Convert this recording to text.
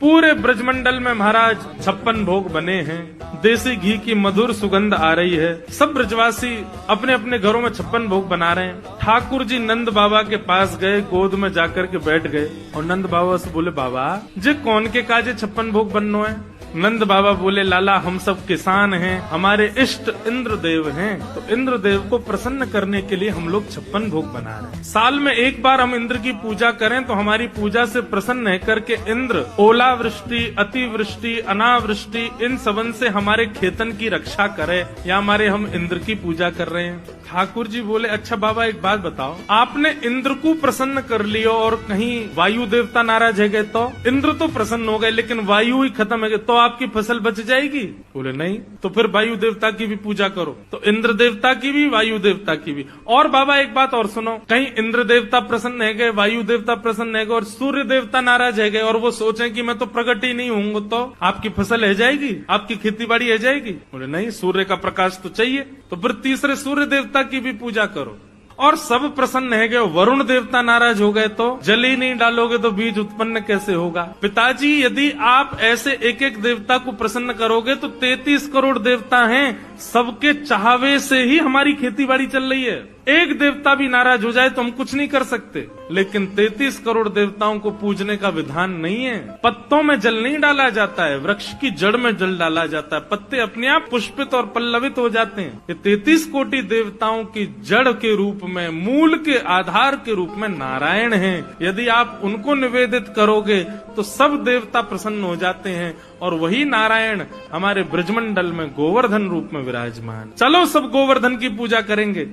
पूरे ब्रजमंडल में महाराज 56 भोग बने हैं। देसी घी की मधुर सुगंध आ रही है। सब ब्रजवासी अपने अपने घरों में 56 भोग बना रहे हैं। ठाकुर जी नंद बाबा के पास गए, गोद में जाकर के बैठ गए और नंद बाबा से बोले, बाबा जे कौन के काजे 56 भोग बननो है? नंद बाबा बोले, लाला हम सब किसान हैं, हमारे इष्ट इंद्रदेव हैं, तो इंद्रदेव को प्रसन्न करने के लिए हम लोग 56 भोग बना रहे हैं। साल में एक बार हम इंद्र की पूजा करें तो हमारी पूजा से प्रसन्न है करके इंद्र ओलावृष्टि, अतिवृष्टि, अनावृष्टि इन सबन से हमारे खेतन की रक्षा करे, या हमारे हम इंद्र की पूजा कर रहे हैं। ठाकुर जी बोले, अच्छा बाबा एक बात बताओ, आपने इंद्र को प्रसन्न कर लियो और कहीं वायु देवता नाराज है गए तो? इंद्र तो प्रसन्न हो गए लेकिन वायु ही खत्म है गए तो आपकी फसल बच जाएगी? बोले नहीं। तो फिर वायु देवता की भी पूजा करो। तो इंद्र देवता की भी, वायु देवता की भी। और बाबा एक बात और सुनो, कहीं इंद्र देवता प्रसन्न है गए, वायु देवता प्रसन्न है गए और सूर्य देवता नाराज है गए और वो सोचे कि मैं तो प्रकट ही नहीं हूँ तो आपकी फसल है जाएगी, आपकी खेती बाड़ी है जाएगी? बोले नहीं, सूर्य का प्रकाश तो चाहिए। तो फिर तीसरे सूर्य देवता की भी पूजा करो। और सब प्रसन्न है गए, वरुण देवता नाराज हो गए तो जल ही नहीं डालोगे तो बीज उत्पन्न कैसे होगा? पिताजी यदि आप ऐसे एक एक देवता को प्रसन्न करोगे तो 33 करोड़ देवता हैं, सबके चाहवे से ही हमारी खेती बाड़ी चल रही है। एक देवता भी नाराज हो जाए तो हम कुछ नहीं कर सकते, लेकिन 33 करोड़ देवताओं को पूजने का विधान नहीं है। पत्तों में जल नहीं डाला जाता है, वृक्ष की जड़ में जल डाला जाता है, पत्ते अपने आप पुष्पित और पल्लवित हो जाते हैं। ये 33 कोटि देवताओं की जड़ के रूप में, मूल के आधार के रूप में नारायण हैं। यदि आप उनको निवेदित करोगे तो सब देवता प्रसन्न हो जाते हैं और वही नारायण हमारे ब्रजमंडल में गोवर्धन रूप में विराजमान। चलो सब गोवर्धन की पूजा करेंगे।